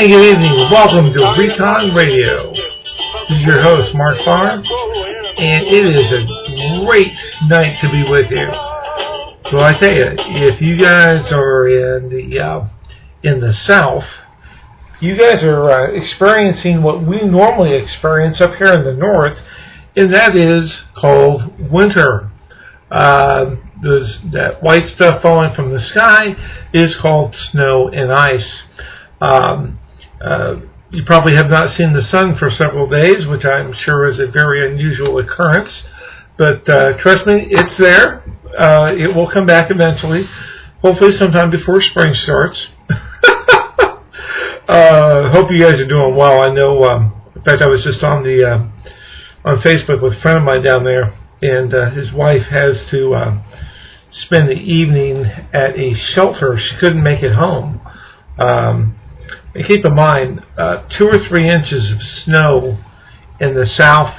Hey, good evening. Welcome to RECON Radio. This is your host, Mark Farr, and it is a great night to be with you. So I tell you, if you guys are in the South, you guys are experiencing what we normally experience up here in the North, and that is called winter. That white stuff falling from the sky is called snow and ice. You probably have not seen the sun for several days, which I'm sure is a very unusual occurrence. But trust me, it's there. It will come back eventually, hopefully sometime before spring starts. Hope you guys are doing well. I know, in fact, I was just on Facebook with a friend of mine down there, and his wife has to spend the evening at a shelter. She couldn't make it home. And keep in mind, 2 or 3 inches of snow in the South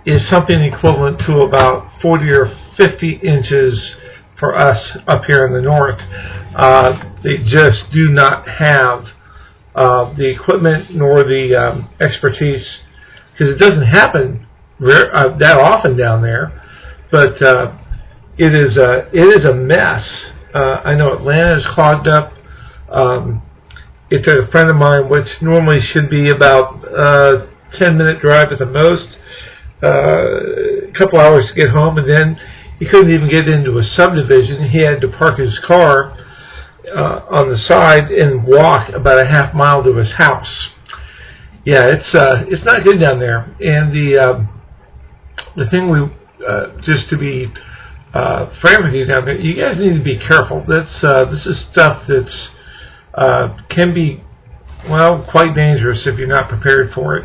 is something equivalent to about 40 or 50 inches for us up here in the North. They just do not have the equipment nor the expertise, because it doesn't happen that often down there. But it is a mess. I know Atlanta is clogged up. It's a friend of mine, which normally should be about a 10-minute drive at the most, a couple hours to get home, and then he couldn't even get into a subdivision. He had to park his car on the side and walk about a half mile to his house. Yeah, it's not good down there. And the thing just to be frank with you down there, you guys need to be careful. This is stuff that's can be, well, quite dangerous if you're not prepared for it.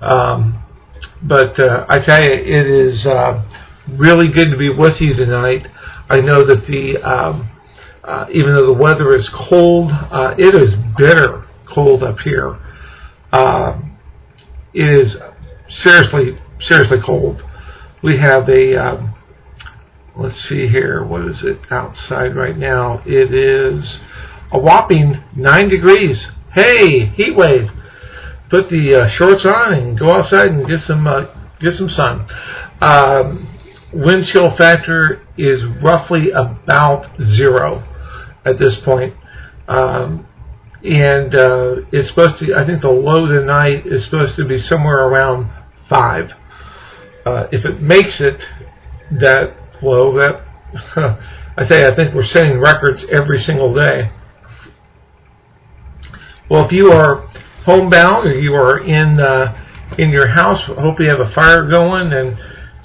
But I tell you, it is really good to be with you tonight. I know that even though the weather is cold, it is bitter cold up here. It is seriously cold. We have let's see here, what is it outside right now? It is a whopping 9 degrees. Hey, heat wave. Put the shorts on and go outside and get some sun. Wind chill factor is roughly about 0 at this point. And it's supposed to, I think the low tonight is supposed to be somewhere around 5. If it makes it that low, I think we're setting records every single day. Well, if you are homebound or you are in your house, hope you have a fire going and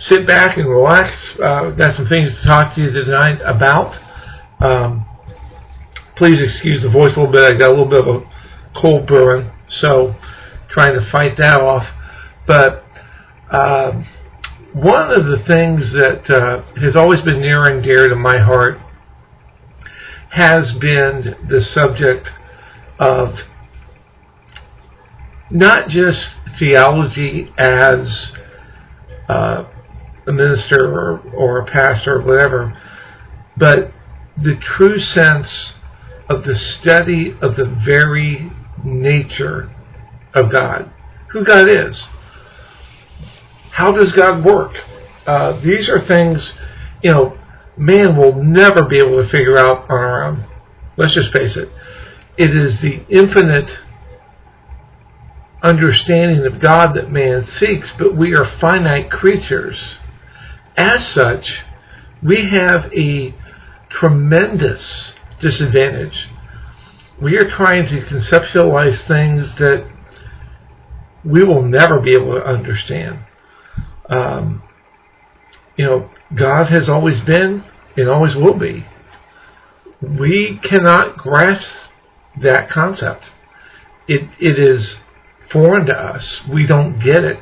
sit back and relax. Got some things to talk to you tonight about. Please excuse the voice a little bit. I got a little bit of a cold brewing, so trying to fight that off. But one of the things that has always been near and dear to my heart has been the subject of not just theology as a minister or a pastor or whatever, but the true sense of the study of the very nature of God, who God is. How does God work? These are things, man will never be able to figure out on our own. Let's just face it. It is the infinite understanding of God that man seeks, but we are finite creatures. As such, we have a tremendous disadvantage. We are trying to conceptualize things that we will never be able to understand. God has always been and always will be. We cannot grasp that concept. It is foreign to us. We don't get it.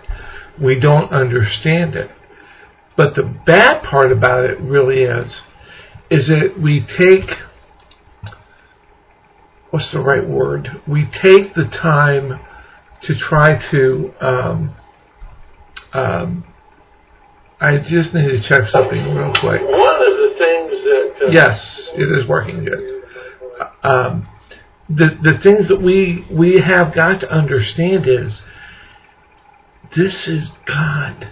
We don't understand it. But the bad part about it really is that we take, what's the right word? We take the time to try to, I just need to check something real quick. One of the things that... yes, it is working good. the things that we have got to understand is this is God,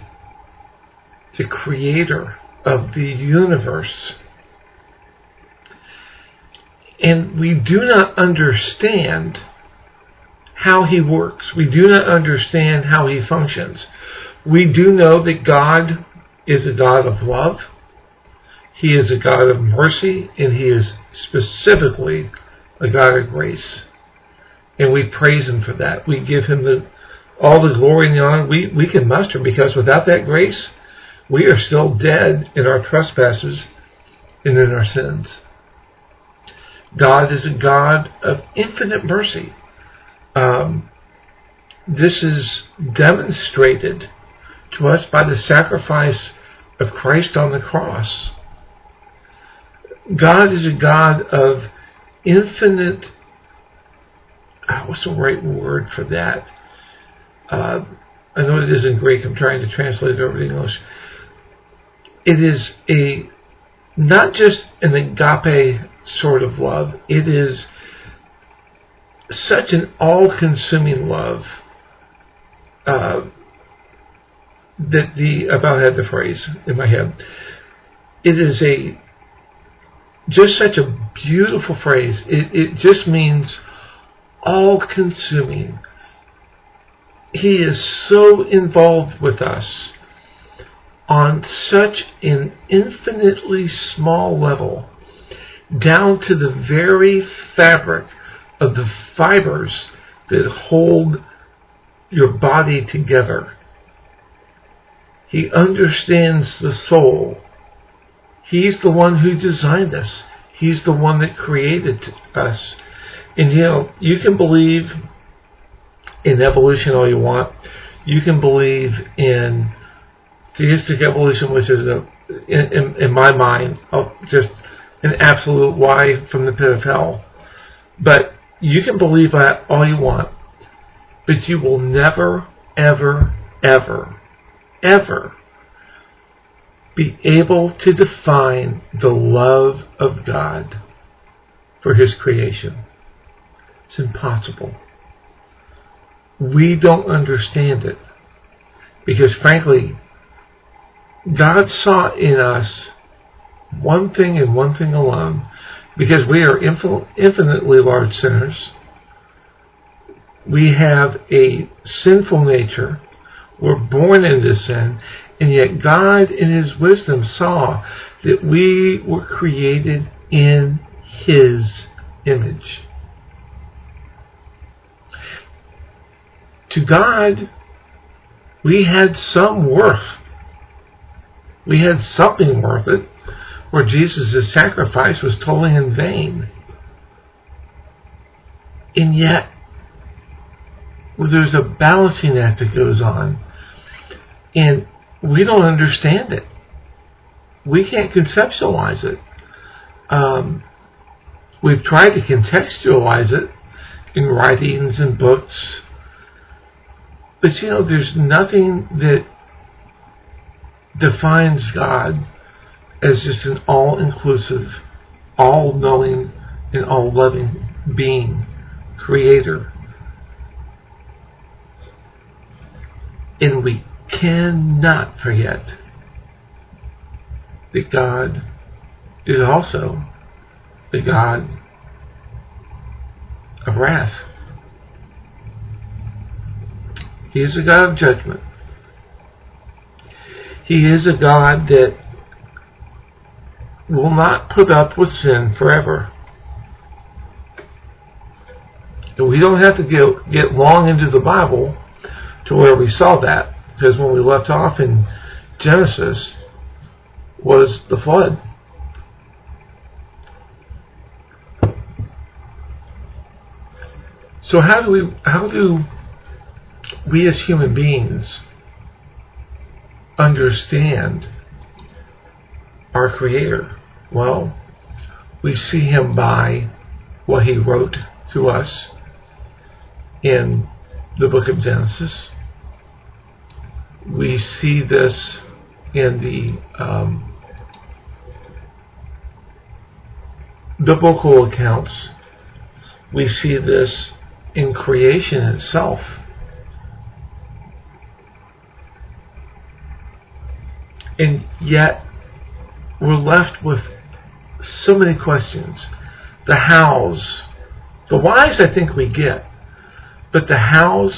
the creator of the universe. And we do not understand how he works. We do not understand how he functions. We do know that God is a God of love. He is a God of mercy, and he is specifically a God of grace. And we praise him for that. We give him all the glory and the honor we can muster, because without that grace, we are still dead in our trespasses and in our sins. God is a God of infinite mercy. This is demonstrated to us by the sacrifice of Christ on the cross. God is a God of infinite, what's the right word for that? I know it is in Greek. I'm trying to translate it over to English. It is not just an agape sort of love. It is such an all-consuming love I about had the phrase in my head. It is just such a beautiful phrase. It just means all-consuming. He is so involved with us on such an infinitely small level, down to the very fabric of the fibers that hold your body together. He understands the soul. He's the one who designed us. He's the one that created us. And you can believe in evolution all you want. You can believe in theistic evolution, which is, in my mind, just an absolute lie from the pit of hell. But you can believe that all you want, but you will never, ever, ever, ever be able to define the love of God for his creation. It's impossible. We don't understand it because, frankly, God saw in us one thing and one thing alone, because we are infinitely large sinners. We have a sinful nature. We're born into sin, and yet God in his wisdom saw that we were created in his image. To God, we had some worth. We had something worth it, where Jesus' sacrifice was totally in vain. And yet, there's a balancing act that goes on, and we don't understand it. We can't conceptualize it. We've tried to contextualize it in writings and books, but there's nothing that defines God as just an all-inclusive, all-knowing, and all-loving being, creator. And we cannot forget that God is also the God of wrath. He is a God of judgment. He is a God that will not put up with sin forever. And we don't have to get long into the Bible to where we saw that, because when we left off in Genesis was the flood. So how do we as human beings understand our Creator? Well, we see him by what he wrote to us in the book of Genesis. We see this in the biblical accounts We see this in creation itself. And yet, we're left with so many questions. The hows. The whys I think we get. But the hows,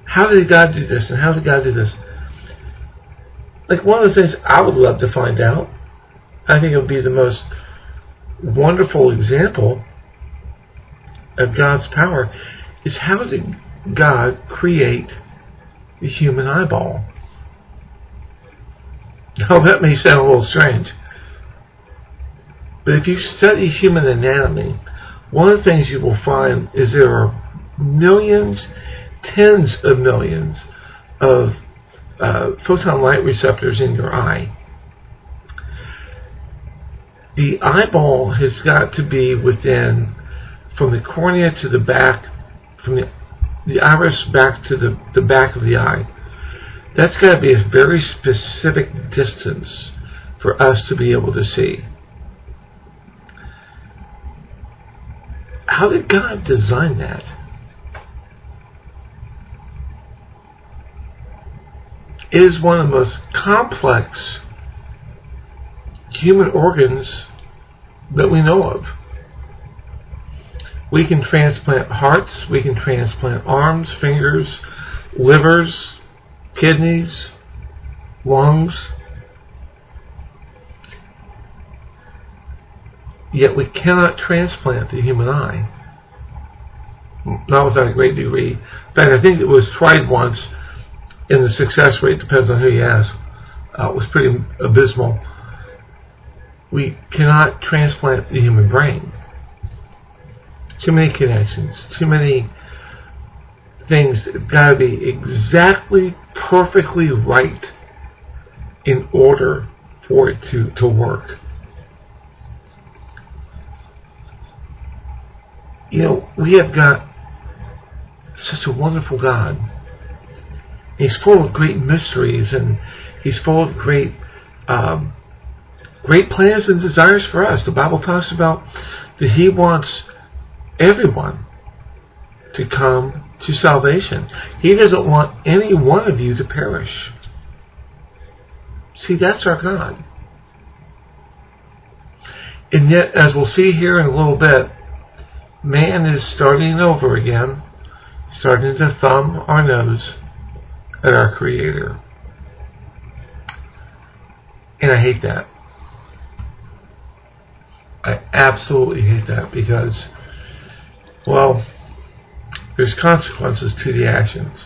how did God do this and how did God do this? Like, one of the things I would love to find out, I think it would be the most wonderful example of God's power, is how did God create the human eyeball? Now, that may sound a little strange, but if you study human anatomy, one of the things you will find is there are millions, tens of millions of photon light receptors in your eye. The eyeball has got to be within, from the cornea to the back, from the iris back to the back of the eye. That's got to be a very specific distance for us to be able to see. How did God design that? It is one of the most complex human organs that we know of. We can transplant hearts, we can transplant arms, fingers, livers, kidneys, lungs. Yet we cannot transplant the human eye. Not without a great degree. In fact, I think it was tried once, and the success rate, depends on who you ask, was pretty abysmal. We cannot transplant the human brain. Too many connections, too many things that have got to be exactly, perfectly right in order for it to work. You know, we have got such a wonderful God. He's full of great mysteries, and He's full of great plans and desires for us. The Bible talks about that He wants everyone to come to salvation. He doesn't want any one of you to perish. See, that's our God. And yet, as we'll see here in a little bit, man is starting over again, starting to thumb our nose at our Creator. And I hate that. I absolutely hate that because, well, there's consequences to the actions.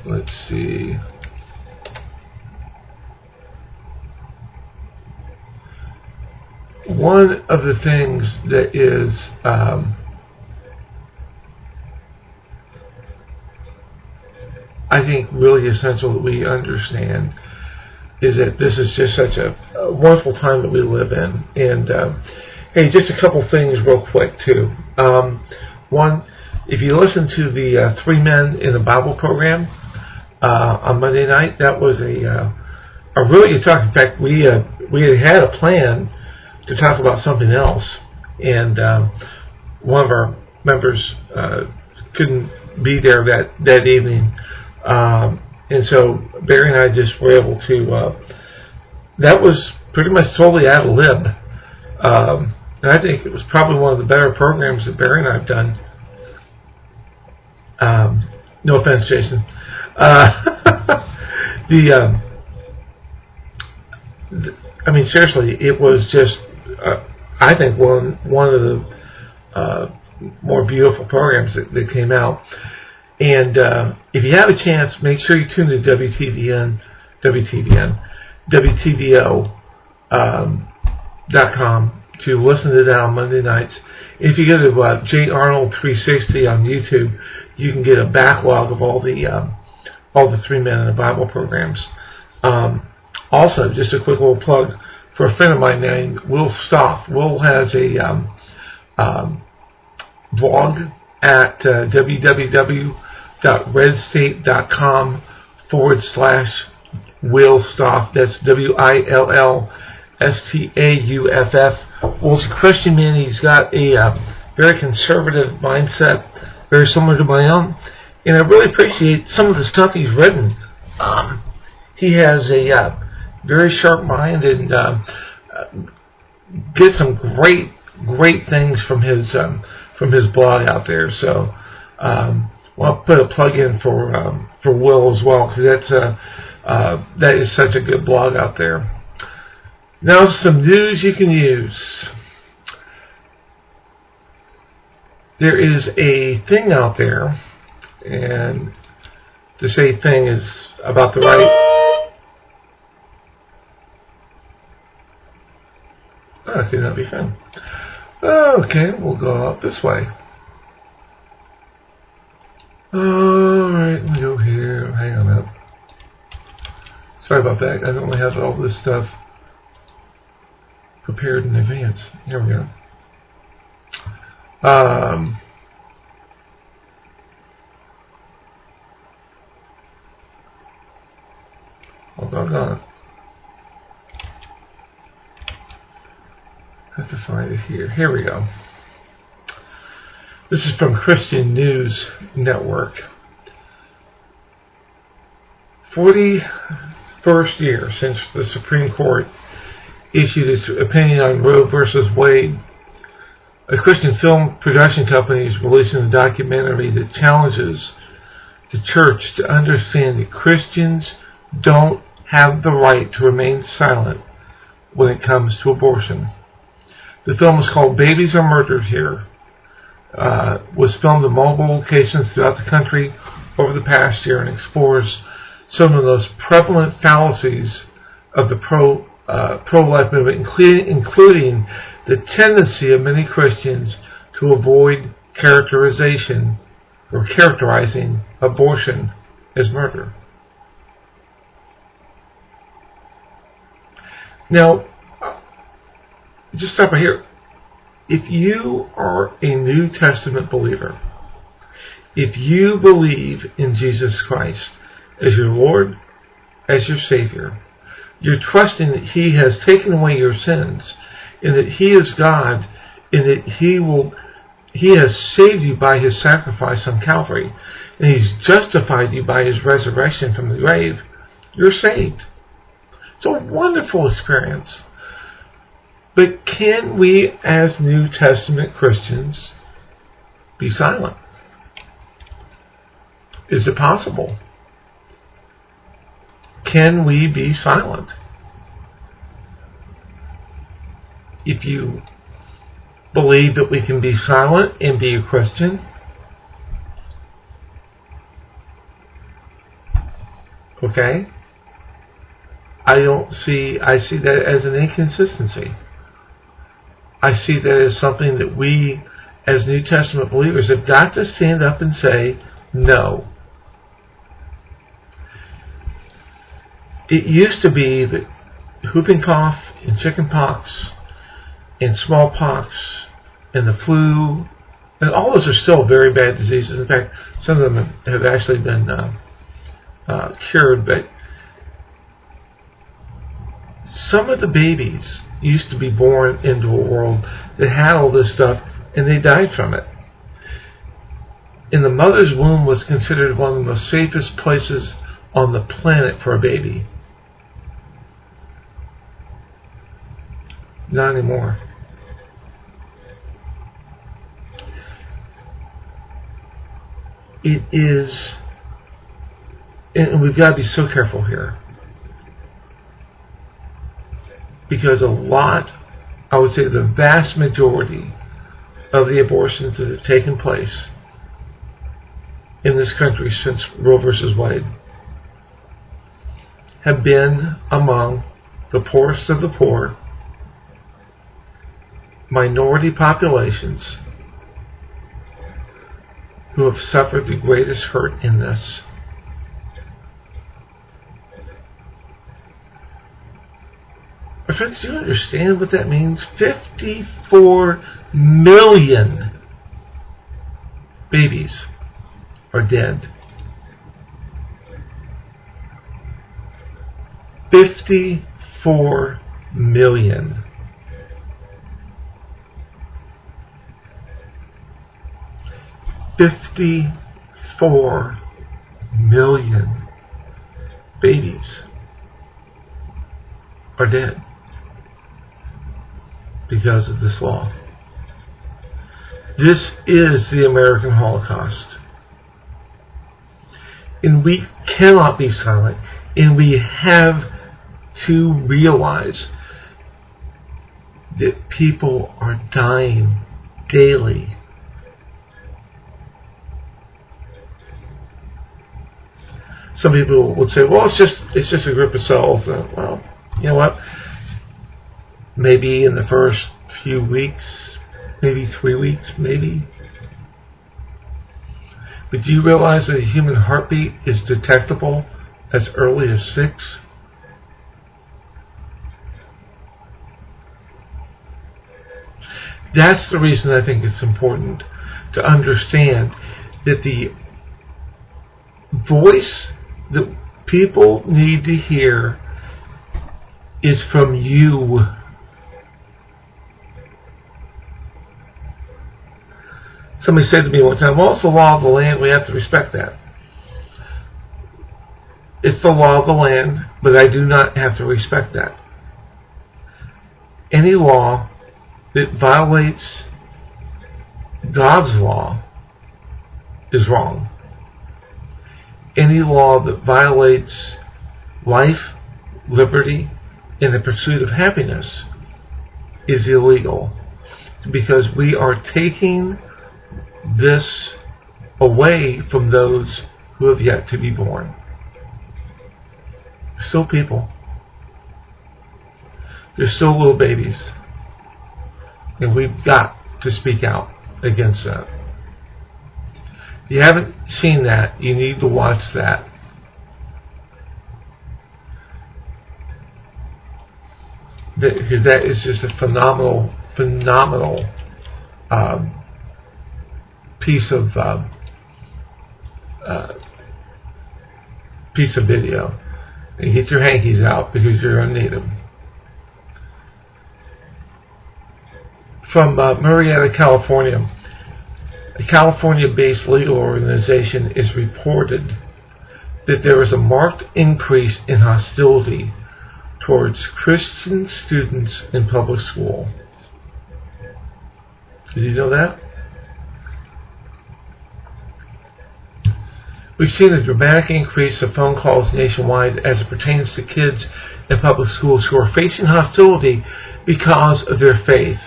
Let's see. One of the things that is I think really essential that we understand is that this is just such a wonderful time that we live in. And hey, just a couple things real quick too. One, if you listen to the 3 Men in the Bible program on Monday night, that was a really good talk. In fact, we had a plan to talk about something else, and one of our members couldn't be there that evening. And so Barry and I just were able to, that was pretty much totally ad lib. And I think it was probably one of the better programs that Barry and I have done. No offense, Jason. I mean, seriously, it was just, I think, one of the more beautiful programs that came out. And if you have a chance, make sure you tune to WTVO.com to listen to that on Monday nights. If you go to J. Arnold 360 on YouTube, you can get a backlog of all the 3 Men in the Bible programs. Also, just a quick little plug for a friend of mine named Will Stoff. Will has a blog at www.redstate.com/Will Stoff. That's WILLSTOFF. Stauff. Well, he's a Christian man. He's got a very conservative mindset, very similar to my own. And I really appreciate some of the stuff he's written. He has a very sharp mind and gets some great things from his blog out there. So well, I'll put a plug in for Will as well, because that is such a good blog out there. Now, some news you can use. There is a thing out there, and to say thing is about the right. Oh, could not be found. Okay, we'll go up this way. Alright, let me go here. Hang on up. Sorry about that. I normally have all this stuff prepared in advance. Here we go. Hold on. I have to find it here. Here we go. This is from Christian News Network. 41st year since the Supreme Court issued its opinion on Roe versus Wade. A Christian film production company is releasing a documentary that challenges the church to understand that Christians don't have the right to remain silent when it comes to abortion. The film is called Babies Are Murdered Here. Was filmed in multiple locations throughout the country over the past year and explores some of those prevalent fallacies of the pro-life movement, including the tendency of many Christians to avoid characterizing abortion as murder. Now, just stop right here. If you are a New Testament believer, if you believe in Jesus Christ as your Lord, as your Savior, you're trusting that He has taken away your sins, and that He is God, and that He has saved you by His sacrifice on Calvary, and He's justified you by His resurrection from the grave, you're saved. It's a wonderful experience. But can we, as New Testament Christians, be silent? Is it possible? Can we be silent? If you believe that we can be silent and be a Christian, okay, I see that as an inconsistency. I see that as something that we, as New Testament believers, have got to stand up and say, no. It used to be that whooping cough and chicken pox and smallpox and the flu, and all those are still very bad diseases. In fact, some of them have actually been cured, but some of the babies used to be born into a world that had all this stuff, and they died from it. And the mother's womb was considered one of the most safest places on the planet for a baby. Not anymore. It is, and we've got to be so careful here, because a lot, I would say the vast majority of the abortions that have taken place in this country since Roe versus Wade have been among the poorest of the poor, minority populations who have suffered the greatest hurt in this. My friends, do you understand what that means? 54 million babies are dead. 54 million. $54 million babies are dead because of this law. This is the American Holocaust. And we cannot be silent. And we have to realize that people are dying daily. Some people would say, well, it's just a group of cells. Well, you know what? Maybe in the first few weeks, maybe 3 weeks, maybe. But do you realize that a human heartbeat is detectable as early as 6? That's the reason I think it's important to understand that the voice that people need to hear is from you. Somebody said to me one time, well, it's the law of the land, we have to respect that. It's the law of the land, but I do not have to respect that. Any law that violates God's law is wrong. Any law that violates life, liberty, and the pursuit of happiness is illegal, because we are taking this away from those who have yet to be born. They're still people. They're still little babies. And we've got to speak out against that. If you haven't seen that, you need to watch that. Because that is just a phenomenal piece of video. And get your hankies out because you're going to need them. From Marietta, California. A California-based legal organization is reported that there is a marked increase in hostility towards Christian students in public school. Did you know that? We've seen a dramatic increase of phone calls nationwide as it pertains to kids in public schools who are facing hostility because of their faith.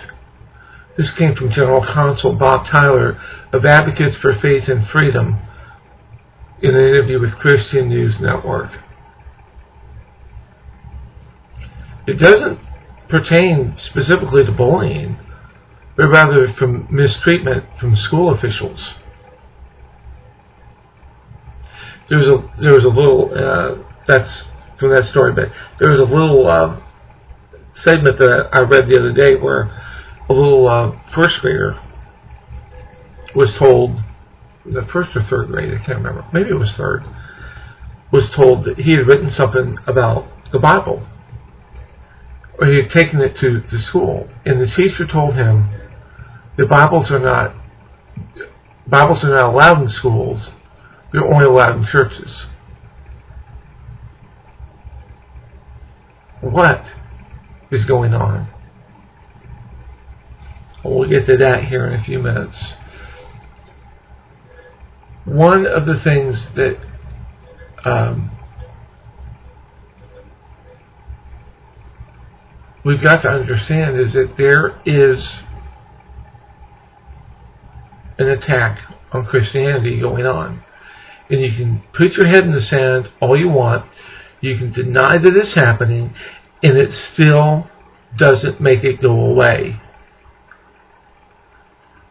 This came from General Counsel Bob Tyler of Advocates for Faith and Freedom in an interview with Christian News Network. It doesn't pertain specifically to bullying, but rather from mistreatment from school officials. There was a little, that's from that story, but there was a little segment that I read the other day where a little first grader was told, the first or third grade, I can't remember, maybe it was third, was told that he had written something about the Bible, or he had taken it to school, and the teacher told him the Bibles are not allowed in schools, they're only allowed in churches. What is going on? Well, we'll get to that here in a few minutes. One of the things that we've got to understand is that there is an attack on Christianity going on. And you can put your head in the sand all you want. You can deny that it's happening, and it still doesn't make it go away.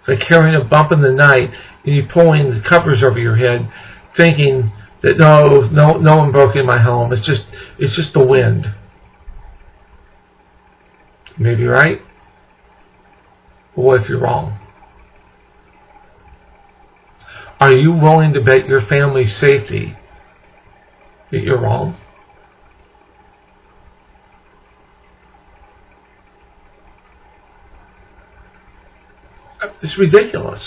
It's like carrying a bump in the night and you pulling the covers over your head, thinking that no one broke in my home. It's just the wind. Maybe right. But what if you're wrong? Are you willing to bet your family's safety that you're wrong? It's ridiculous.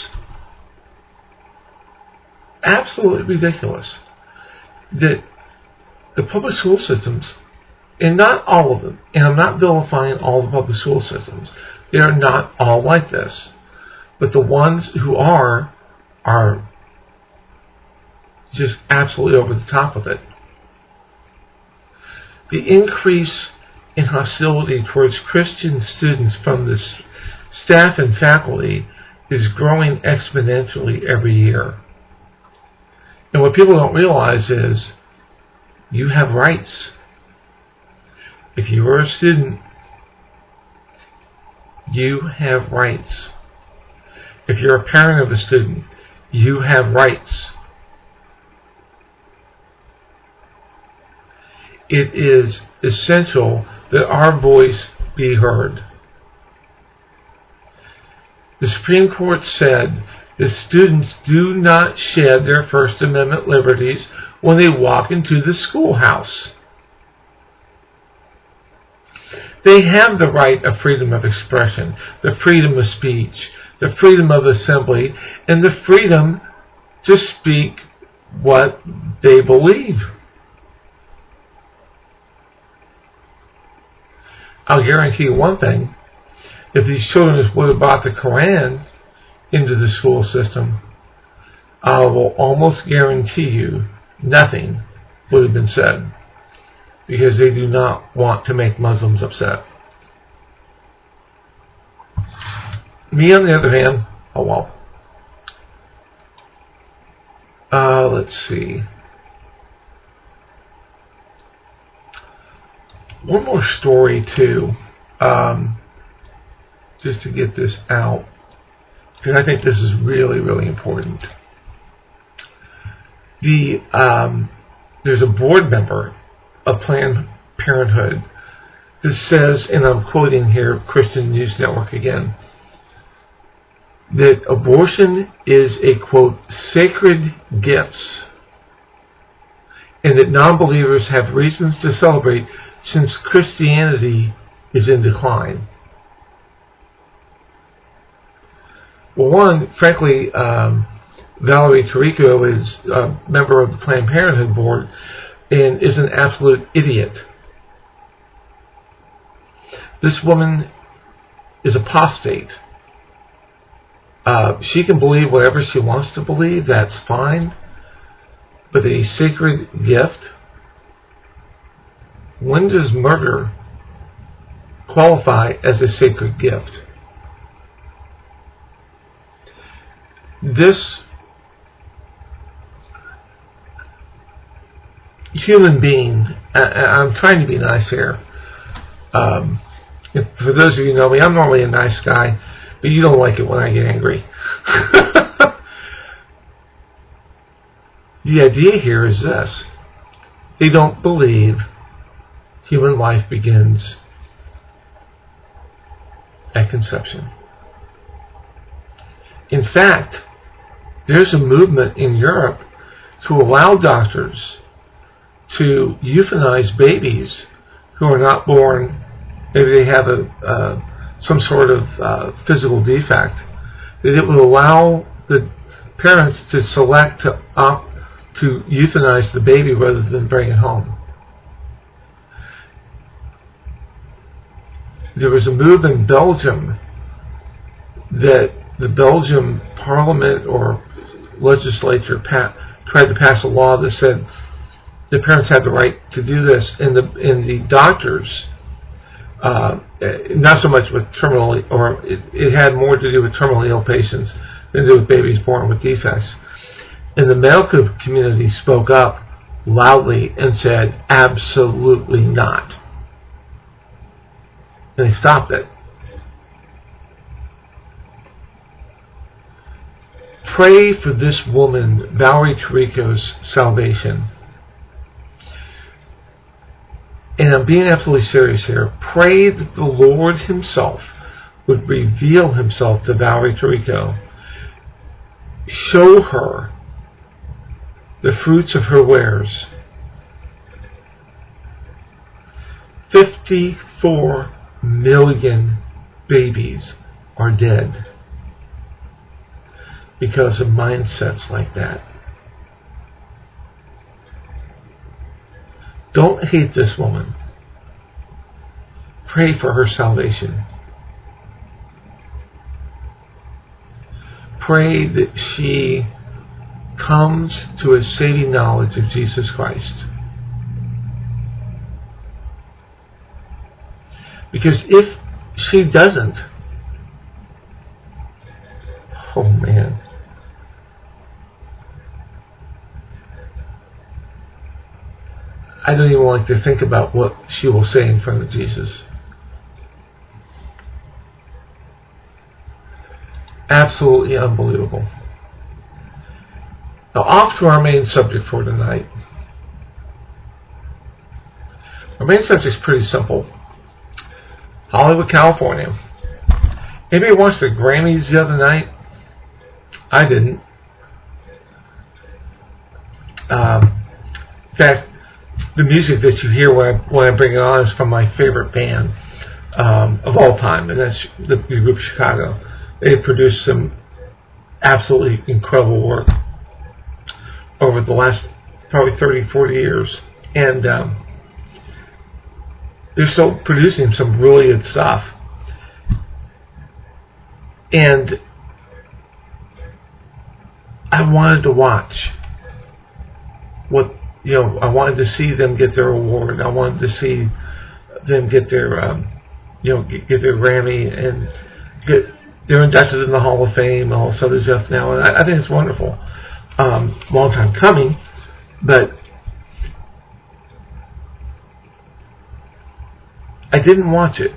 Absolutely ridiculous. That the public school systems, and not all of them, and I'm not vilifying all the public school systems, they are not all like this. But the ones who are just absolutely over the top of it. The increase in hostility towards Christian students from the staff and faculty is growing exponentially every year. And what people don't realize is you have rights. If you are a student, you have rights. If you're a parent of a student, you have rights. It is essential that our voice be heard. The Supreme Court said that students do not shed their First Amendment liberties when they walk into the schoolhouse. They have the right of freedom of expression, the freedom of speech, the freedom of assembly, and the freedom to speak what they believe. I'll guarantee you one thing. If these children would have brought the Quran into the school system, I will almost guarantee you nothing would have been said, because they do not want to make Muslims upset. Me, on the other hand, oh well. Let's see. One more story, too, just to get this out, because I think this is really, really important. There's a board member of Planned Parenthood that says, and I'm quoting here Christian News Network again, that abortion is a, quote, sacred gift, and that non-believers have reasons to celebrate since Christianity is in decline. Well, one, frankly, Valerie Tarico is a member of the Planned Parenthood board and is an absolute idiot. This woman is apostate. She can believe whatever she wants to believe, that's fine. But a sacred gift? When does murder qualify as a sacred gift? This human being, I'm trying to be nice here. For those of you who know me, I'm normally a nice guy, but you don't like it when I get angry. The idea here is this. They don't believe human life begins at conception. In fact, there's a movement in Europe to allow doctors to euthanize babies who are not born. Maybe they have some sort of physical defect. That it will allow the parents to select to opt to euthanize the baby rather than bring it home. There was a move in Belgium that the Belgium Parliament or legislature tried to pass a law that said the parents had the right to do this, and the doctors, not so much with terminally, or it had more to do with terminally ill patients than to do with babies born with defects. And the medical community spoke up loudly and said, absolutely not. And they stopped it. Pray for this woman, Valerie Tarico's salvation. And I'm being absolutely serious here. Pray that the Lord Himself would reveal Himself to Valerie Tarico. Show her the fruits of her wares. 54 million babies are dead. because of mindsets like that. Don't hate this woman. Pray for her salvation. Pray that she comes to a saving knowledge of Jesus Christ. Because if she doesn't, oh man, I don't even like to think about what she will say in front of Jesus. Absolutely unbelievable. Now, off to our main subject for tonight. Our main subject is pretty simple. Hollywood, California. Anybody watched the Grammys the other night? I didn't. In fact, the music that you hear when I bring it on is from my favorite band of all time, and that's the group Chicago. They've produced some absolutely incredible work over the last probably 30, 40 years. And they're still producing some really good stuff. And I wanted to watch I wanted to see them get their award. I wanted to see them get their, get their Grammy and they're inducted in the Hall of Fame and all this other stuff now. And I think it's wonderful. Long time coming, but I didn't watch it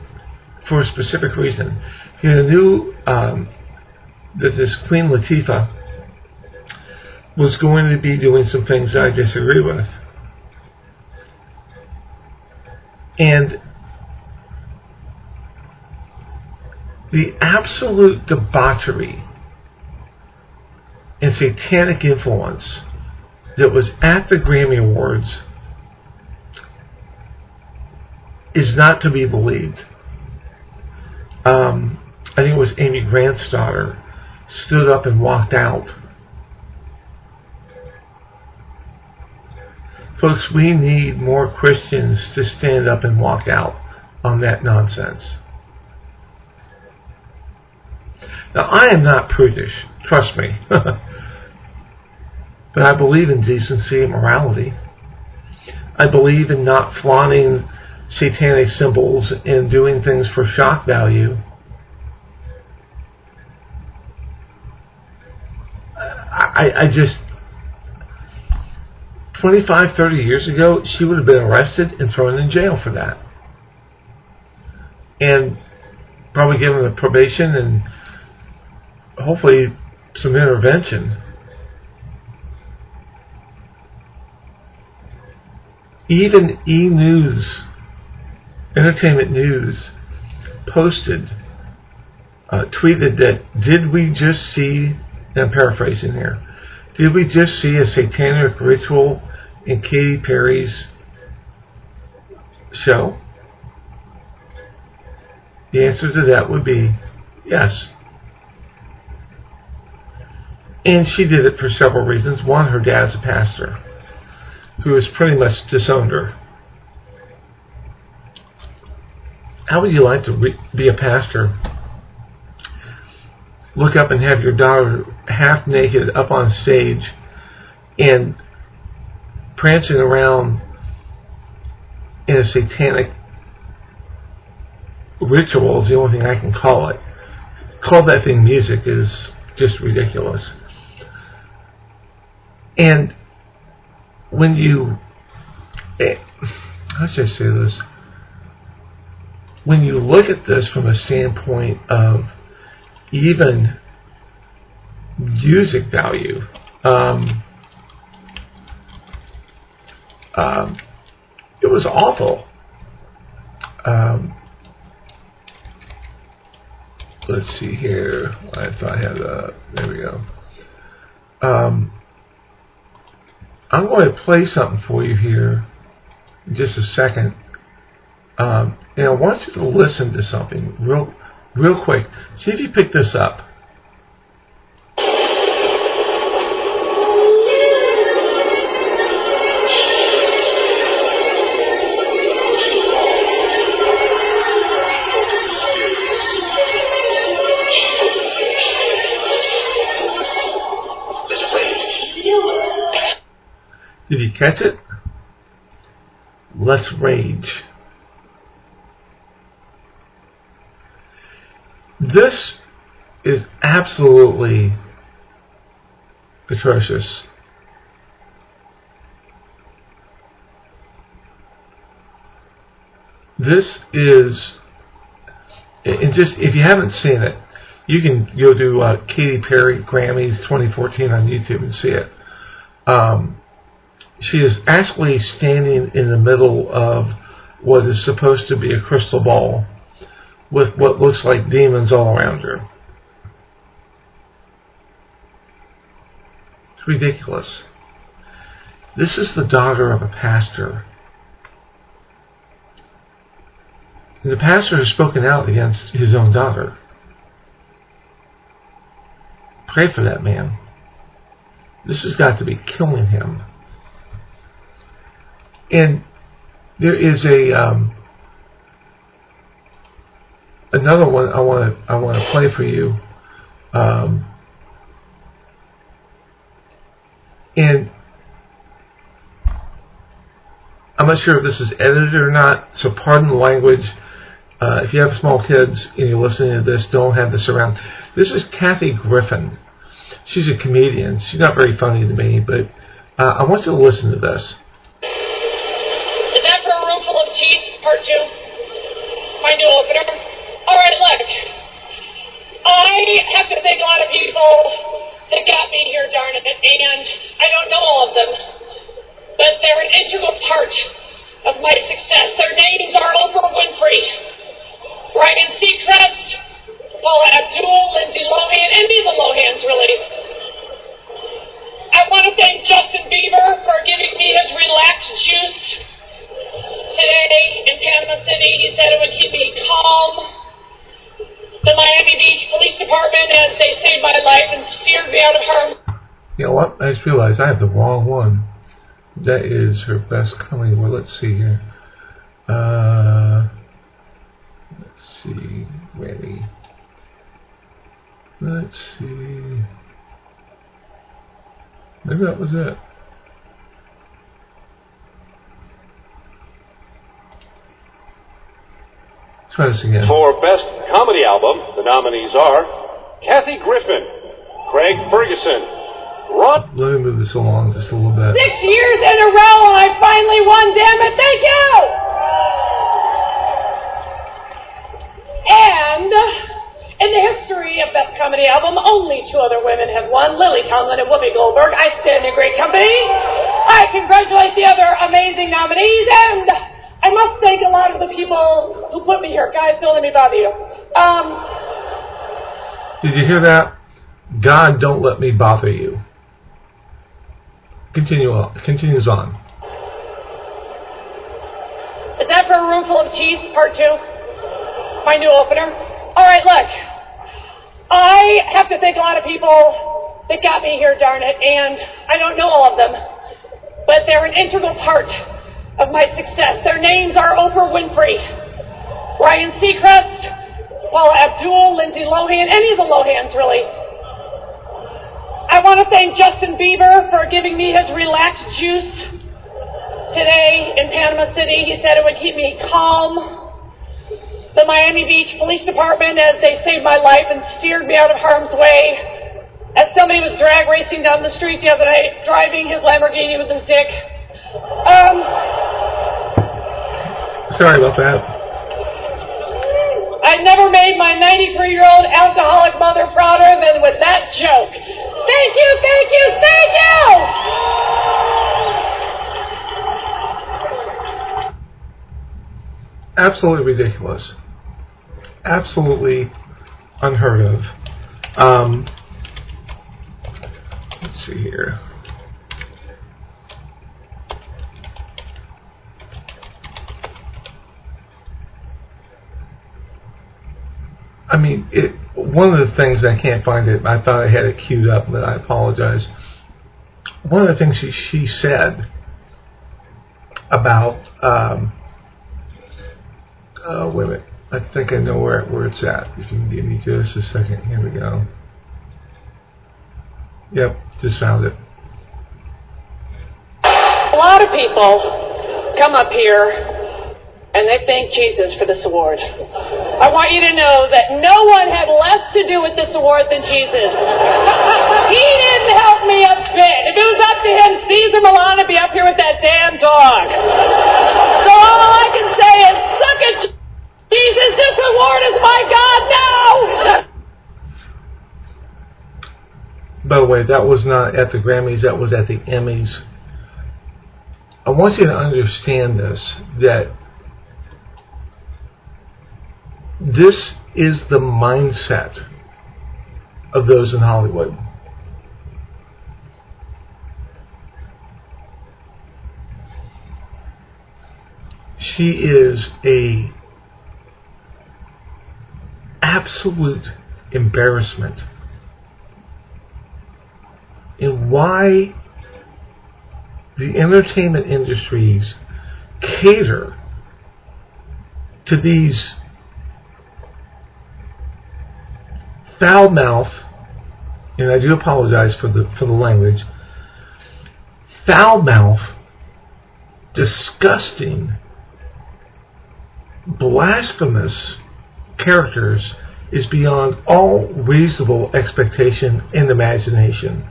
for a specific reason. I knew that this Queen Latifah was going to be doing some things that I disagree with. And the absolute debauchery and satanic influence that was at the Grammy Awards is not to be believed. I think it was Amy Grant's daughter stood up and walked out. Folks, we need more Christians to stand up and walk out on that nonsense. Now, I am not prudish, trust me. But I believe in decency and morality. I believe in not flaunting satanic symbols and doing things for shock value. I just 25, 30 years ago, she would have been arrested and thrown in jail for that. And probably given a probation and hopefully some intervention. Even E! Entertainment News, tweeted that, did we just see, and I'm paraphrasing here, did we just see a satanic ritual in Katy Perry's show? The answer to that would be yes. And she did it for several reasons. One, her dad's a pastor who has pretty much disowned her. How would you like to be a pastor? Look up and have your daughter half naked up on stage and prancing around in a satanic ritual is the only thing I can call it. Call that thing music is just ridiculous. And when you, how should I say this? When you look at this from a standpoint of even music value, it was awful. Let's see here. I thought I had there we go. I'm going to play something for you here in just a second. And I want you to listen to something real quick. See if you pick this up. Catch it? Let's rage. This is absolutely atrocious. This is, and just if you haven't seen it, you can go to Katy Perry Grammys 2014 on YouTube and see it. She is actually standing in the middle of what is supposed to be a crystal ball with what looks like demons all around her. It's ridiculous. This is the daughter of a pastor. And the pastor has spoken out against his own daughter. Pray for that man. This has got to be killing him. And there is another one I want to play for you. And I'm not sure if this is edited or not, so pardon the language. If you have small kids and you're listening to this, don't have this around. This is Kathy Griffin. She's a comedian. She's not very funny to me, but I want you to listen to this. Is that for a room full of cheese, part 2? My new opener? Alright, look. I have to thank a lot of people that got me here, darn it, and I don't know all of them, but they're an integral part of my success. Their names are Oprah Winfrey, Ryan Seacrest, Paula Abdul, Lindsay Lohan, any of the Lohans, really. I want to thank Justin Bieber for giving me his relaxed juice today in Panama City. He said it would keep me calm. The Miami Beach Police Department, as they saved my life and steered me out of harm. You know what? I just realized I have the wrong one. That is her best comedy. Well, let's see here. Let's see. Ready. Let's see. Maybe that was it. Let's try this again. For Best Comedy Album, the nominees are Kathy Griffin, Craig Ferguson, Ron... Let me move this along just a little bit. 6 years in a row, I finally won, damn it, thank you! And in the history of Best Comedy Album, only 2 other women have won, Lily Tomlin and Whoopi Goldberg. I stand in great company. I congratulate the other amazing nominees, and I must thank a lot of the people who put me here. Guys, don't let me bother you. Did you hear that? God, don't let me bother you. Continues on. Is that for a room full of cheese, part 2? My new opener? Alright, look. I have to thank a lot of people that got me here, darn it, and I don't know all of them, but they're an integral part of my success. Their names are Oprah Winfrey, Ryan Seacrest, Paula Abdul, Lindsay Lohan, any of the Lohans, really. I want to thank Justin Bieber for giving me his relaxed juice today in Panama City. He said it would keep me calm. The Miami Beach Police Department, as they saved my life and steered me out of harm's way. As somebody was drag racing down the street the other night, driving his Lamborghini with his dick. Sorry about that. I never made my 93-year-old alcoholic mother prouder than with that joke. Thank you, thank you, thank you! Absolutely ridiculous. Absolutely unheard of. Let's see here. I mean, one of the things I can't find it, I thought I had it queued up, but I apologize. One of the things she said about, wait a minute, I think I know where it's at. If you can give me just a second, here we go. Yep, just found it. lot of people come up here and they thank Jesus for this award. I want you to know that no one had less to do with this award than Jesus. He didn't help me a bit. If it was up to him, Caesar Milan would be up here with that damn dog. So all I can say is, suck it, Jesus, this award is my God now! By the way, that was not at the Grammys, that was at the Emmys. I want you to understand this, that this is the mindset of those in Hollywood. She is a absolute embarrassment. And why the entertainment industries cater to these foul mouth, and I do apologize for the language, foul mouth, disgusting, blasphemous characters is beyond all reasonable expectation and imagination.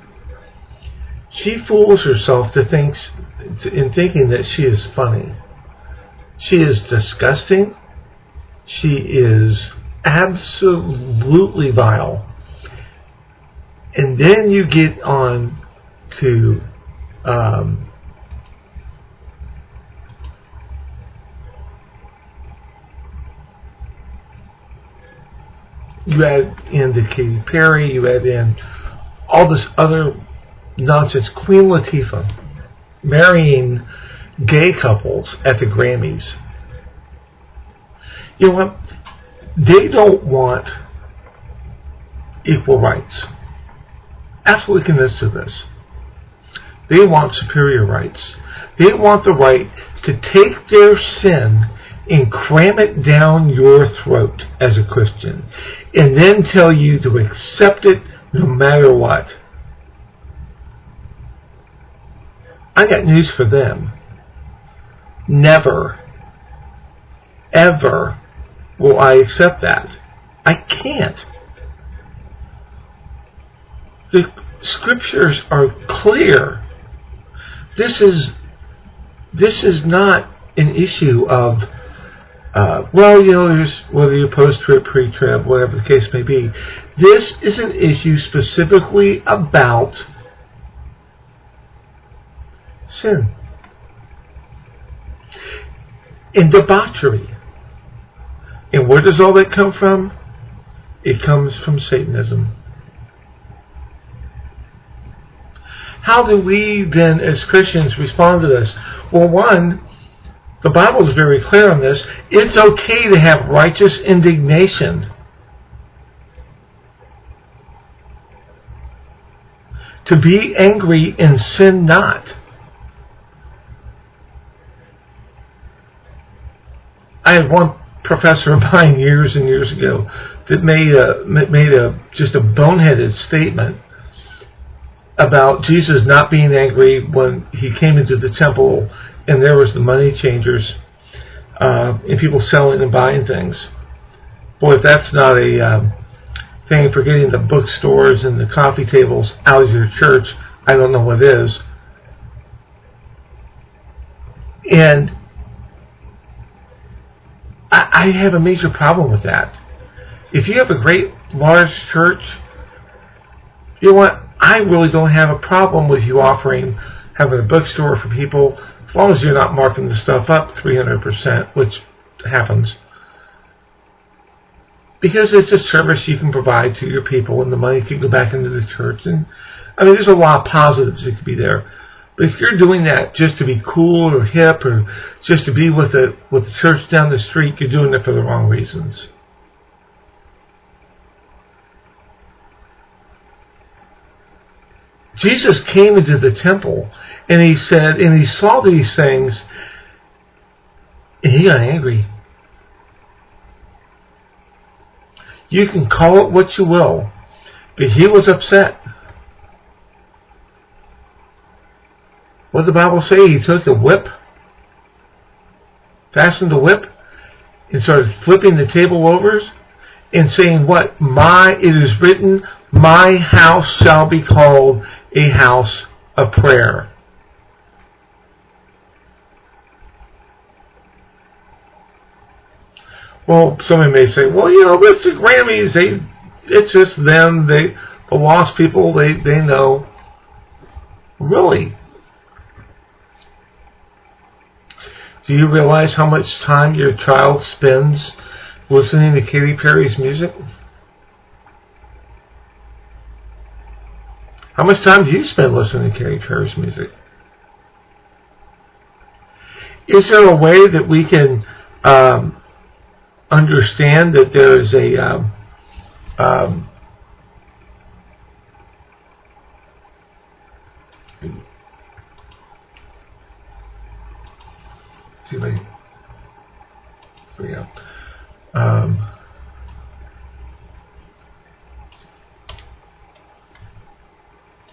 She fools herself in thinking that she is funny. She is disgusting. She is absolutely vile. And then you get on to you add in the Katy Perry, you add in all this other nonsense. Queen Latifah marrying gay couples at the Grammys. You know what? They don't want equal rights. Absolutely convinced of this. They want superior rights. They want the right to take their sin and cram it down your throat as a Christian, and then tell you to accept it no matter what. I got news for them. Never, ever will I accept that. I can't. The scriptures are clear. This is not an issue of well, you know, there's whether you're post-trib, pre-trib, whatever the case may be. This is an issue specifically about sin and debauchery. And where does all that come from? It comes from Satanism. How do we then, as Christians, respond to this? Well, one, the Bible is very clear on this. It's okay to have righteous indignation. To be angry and sin not. I had one professor of mine years and years ago that made just a boneheaded statement about Jesus not being angry when he came into the temple and there was the money changers and people selling and buying things. Boy, if that's not a thing for getting the bookstores and the coffee tables out of your church, I don't know what is. And I have a major problem with that. If you have a great, large church, you know what? I really don't have a problem with you having a bookstore for people, as long as you're not marking the stuff up 300%, which happens. Because it's a service you can provide to your people, and the money can go back into the church. And I mean, there's a lot of positives that could be there. But if you're doing that just to be cool or hip or just to be with the church down the street, you're doing it for the wrong reasons. Jesus came into the temple and he said, and he saw these things, and he got angry. You can call it what you will, but he was upset. What did the Bible say? He took a whip, fastened a whip, and started flipping the table over and saying, what? It is written, my house shall be called a house of prayer. Well, somebody may say, well, it's the Grammys. It's just them. The lost people, they know. Really? Do you realize how much time your child spends listening to Katy Perry's music? How much time do you spend listening to Katy Perry's music? Is there a way that we can understand that there is a see if I can, there we go.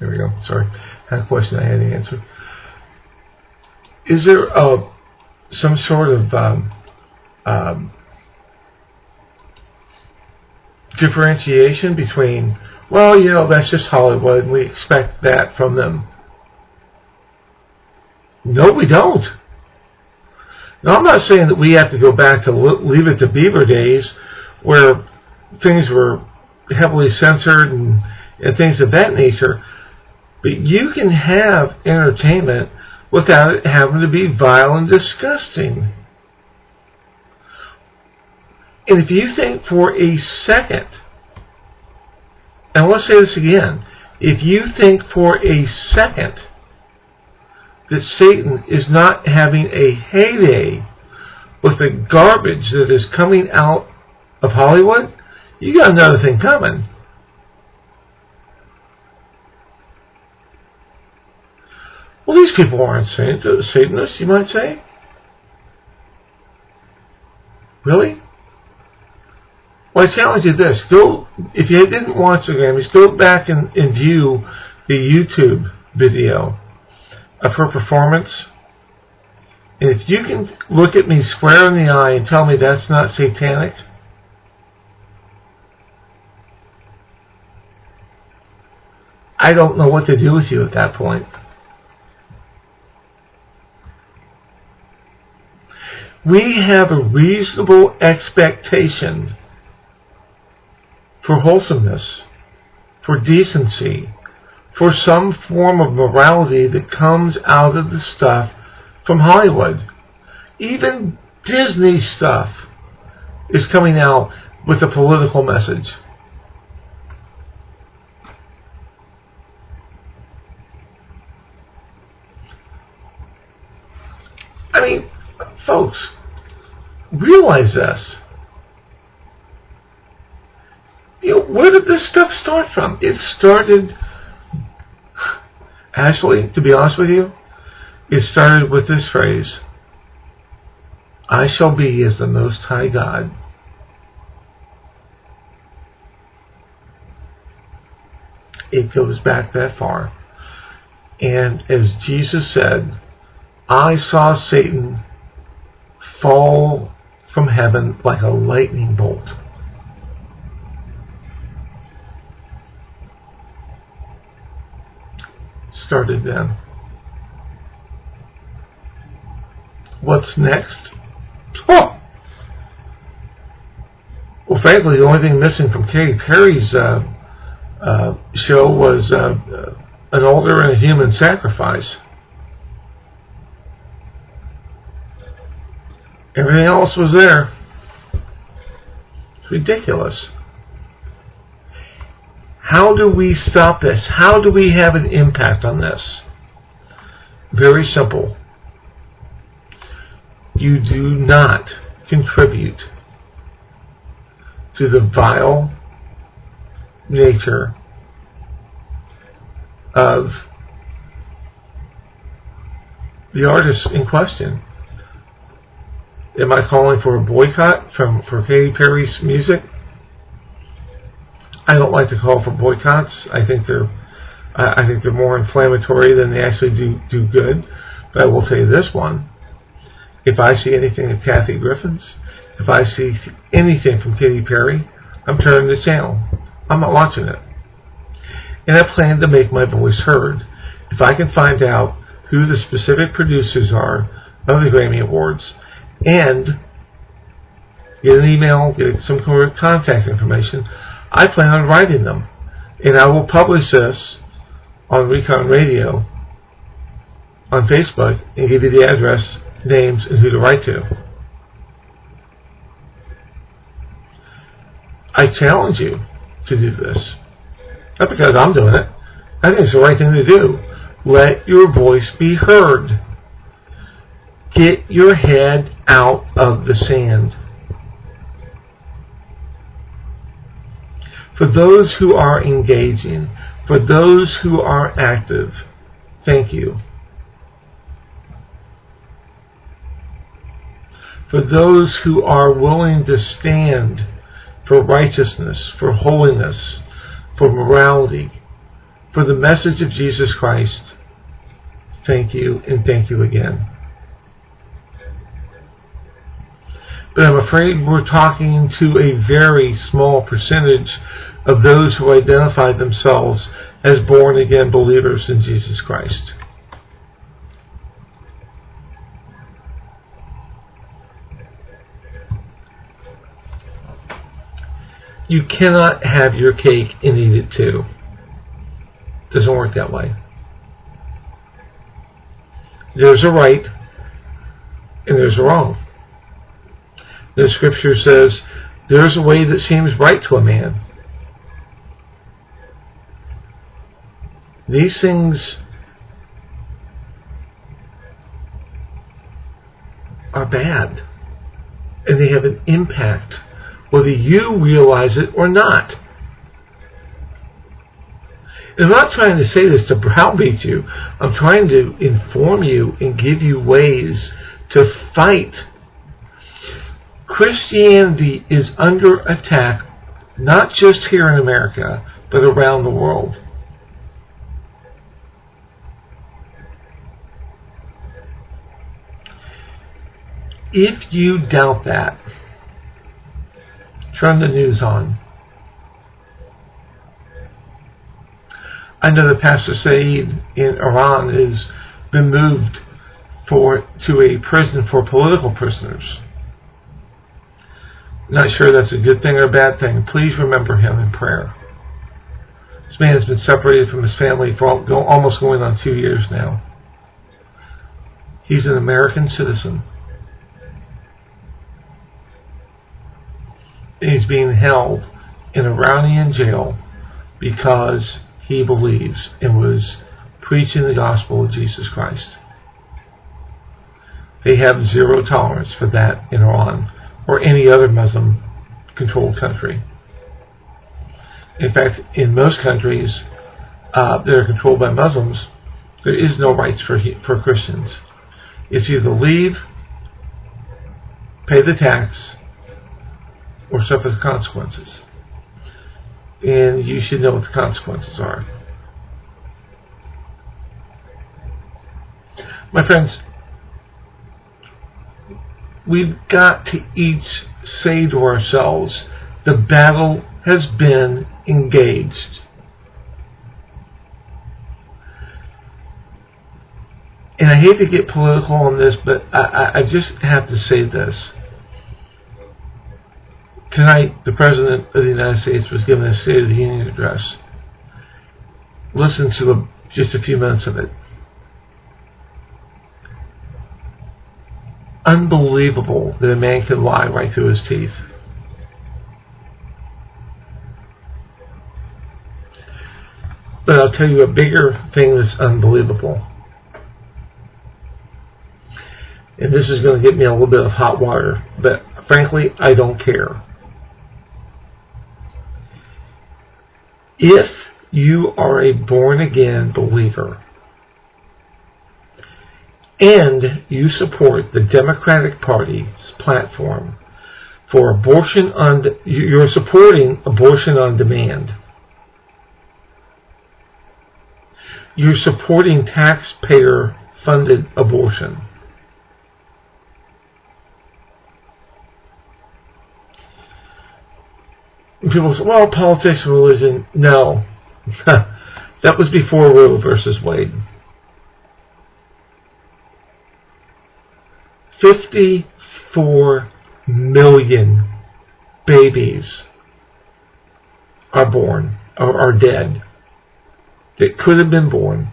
There we go. Sorry, I had a question I had to answer. Is there some sort of differentiation between, well, that's just Hollywood, and we expect that from them? No, we don't. Now, I'm not saying that we have to go back to Leave It to Beaver days where things were heavily censored and things of that nature, but you can have entertainment without it having to be vile and disgusting. And if you think for a second, and let's say this again, if you think for a second that Satan is not having a heyday with the garbage that is coming out of Hollywood, you got another thing coming. Well, these people aren't Satanists, you might say. Really? Well, I challenge you this. If you didn't watch the Grammys, go back and view the YouTube video of her performance. And if you can look at me square in the eye and tell me that's not satanic, I don't know what to do with you at that point. We have a reasonable expectation for wholesomeness, for decency, for some form of morality that comes out of the stuff from Hollywood. Even Disney stuff is coming out with a political message. I mean, folks, realize this. Where did this stuff start from? It started, actually, to be honest with you, it started with this phrase, I shall be as the Most High God. It goes back that far. And as Jesus said, I saw Satan fall from heaven like a lightning bolt. Started then. What's next? Oh! Well, frankly, the only thing missing from Katy Perry's show was an altar and a human sacrifice. Everything else was there. It's ridiculous. How do we stop this? How do we have an impact on this? Very simple. You do not contribute to the vile nature of the artist in question. Am I calling for a boycott for Katy Perry's music? I don't like to call for boycotts. I think they're I think they're more inflammatory than they actually do good. But I will tell you this one. If I see anything of Kathy Griffin's, if I see anything from Katy Perry, I'm turning the channel. I'm not watching it. And I plan to make my voice heard. If I can find out who the specific producers are of the Grammy Awards and get an email, get some contact information, I plan on writing them. And I will publish this on RECON Radio on Facebook and give you the address, names, and who to write to. I challenge you to do this. Not because I'm doing it. I think it's the right thing to do. Let your voice be heard. Get your head out of the sand. For those who are engaging, for those who are active, thank you. For those who are willing to stand for righteousness, for holiness, for morality, for the message of Jesus Christ, thank you and thank you again. But I'm afraid we're talking to a very small percentage of those who identify themselves as born-again believers in Jesus Christ. You cannot have your cake and eat it too. It doesn't work that way. There's a right and there's a wrong. The scripture says, there's a way that seems right to a man. These things are bad, and they have an impact, whether you realize it or not. And I'm not trying to say this to browbeat you. I'm trying to inform you and give you ways to fight. Christianity is under attack, not just here in America, but around the world. If you doubt that, turn the news on. I know that Pastor Saeed in Iran has been moved to a prison for political prisoners. Not sure that's a good thing or a bad thing. Please remember him in prayer. This man has been separated from his family for almost going on 2 years now. He's an American citizen. And he's being held in a Iranian jail because he believes and was preaching the gospel of Jesus Christ. They have zero tolerance for that in Iran or any other Muslim-controlled country. In fact, in most countries that are controlled by Muslims, there is no rights for Christians. It's either leave, pay the tax, or suffer the consequences. And you should know what the consequences are. My friends, we've got to each say to ourselves, the battle has been engaged. And I hate to get political on this, but I just have to say this. Tonight, the President of the United States was given a State of the Union address. Listen to just a few minutes of it. Unbelievable that a man can lie right through his teeth. But I'll tell you a bigger thing that's unbelievable. And this is going to get me a little bit of hot water, but frankly, I don't care. If you are a born-again believer and you support the Democratic Party's platform for abortion you're supporting abortion on demand. you're supporting taxpayer-funded abortion. And people say, well, politics and religion. No. That was before Roe versus Wade. 54 million babies are born, or are dead, that could have been born,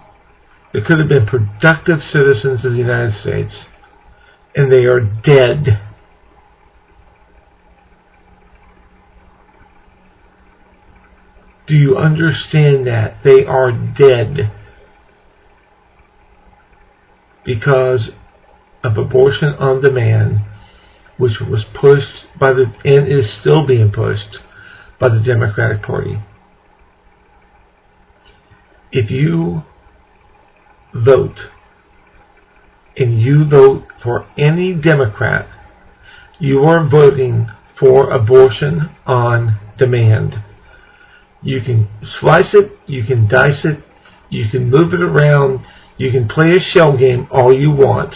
that could have been productive citizens of the United States, and they are dead. Do you understand that? They are dead because of abortion on demand, which was pushed by and is still being pushed by the Democratic Party. If you vote, and you vote for any Democrat, you are voting for abortion on demand. You can slice it, you can dice it, you can move it around, you can play a shell game all you want.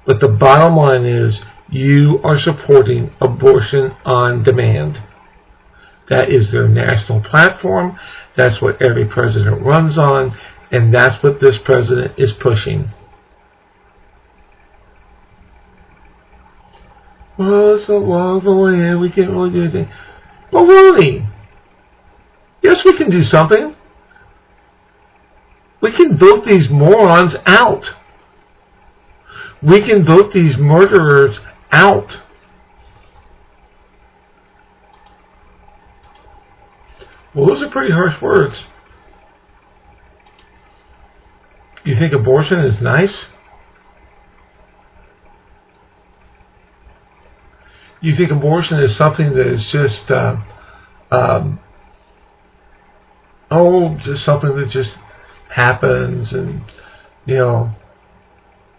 But the bottom line is, you are supporting abortion on demand. That is their national platform. That's what every president runs on, and that's what this president is pushing. Well, it's a law of the land. We can't really do anything. Well, really? Yes, we can do something. We can vote these morons out. We can vote these murderers out. Well, those are pretty harsh words. You think abortion is nice? You think abortion is something that is just, just something that just happens and,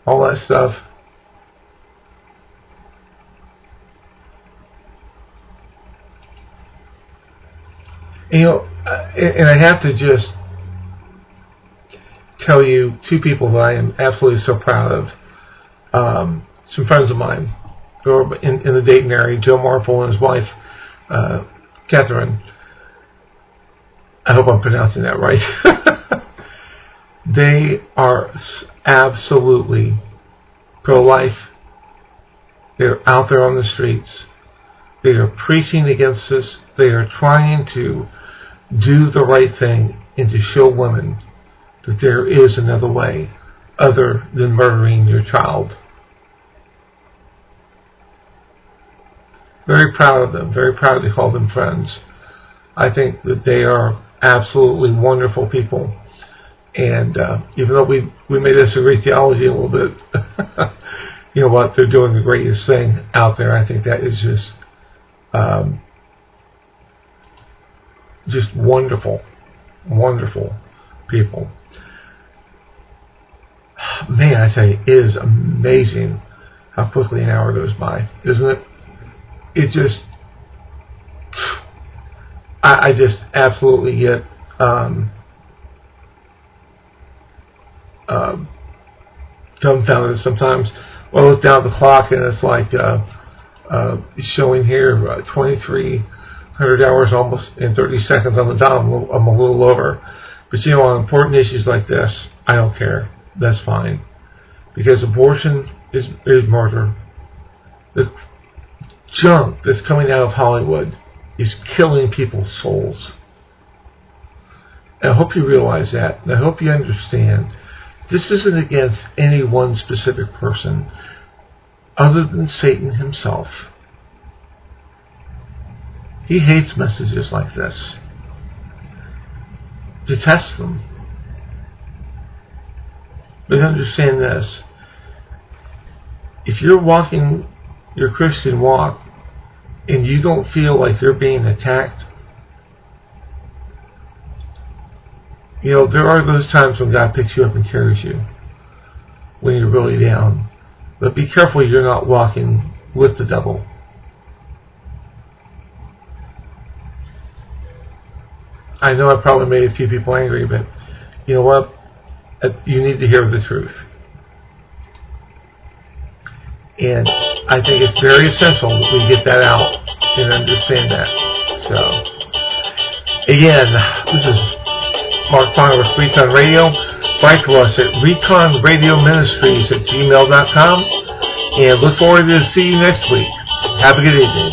all that stuff? And I have to just tell you two people that I am absolutely so proud of. Some friends of mine who are in the Dayton area, Joe Marple and his wife, Catherine. I hope I'm pronouncing that right. They are absolutely pro-life. They're out there on the streets. They are preaching against this. They are trying to do the right thing and to show women that there is another way other than murdering your child. Very proud of them. Very proud to call them friends. I think that they are absolutely wonderful people. And even though we may disagree theology a little bit, you know what? They're doing the greatest thing out there. I think that is just wonderful, wonderful people. Man, I tell you, it is amazing how quickly an hour goes by, isn't it? It just, I just absolutely get dumbfounded sometimes. Well, I look down at the clock and it's like showing here 2,300 hours almost in 30 seconds on the dot. I'm a little over. But on important issues like this, I don't care. That's fine. Because abortion is murder. The junk that's coming out of Hollywood is killing people's souls. And I hope you realize that. And I hope you understand. This isn't against any one specific person other than Satan himself. He hates messages like this. Detests them. But understand this. If you're walking your Christian walk and you don't feel like you're being attacked, there are those times when God picks you up and carries you when you're really down. But be careful you're not walking with the devil. I know I probably made a few people angry, but you know what? You need to hear the truth. And I think it's very essential that we get that out and understand that. So, again, this is Mark Farner with RECON Radio. Write to us at reconradioministries@gmail.com, and look forward to seeing you next week. Have a good evening.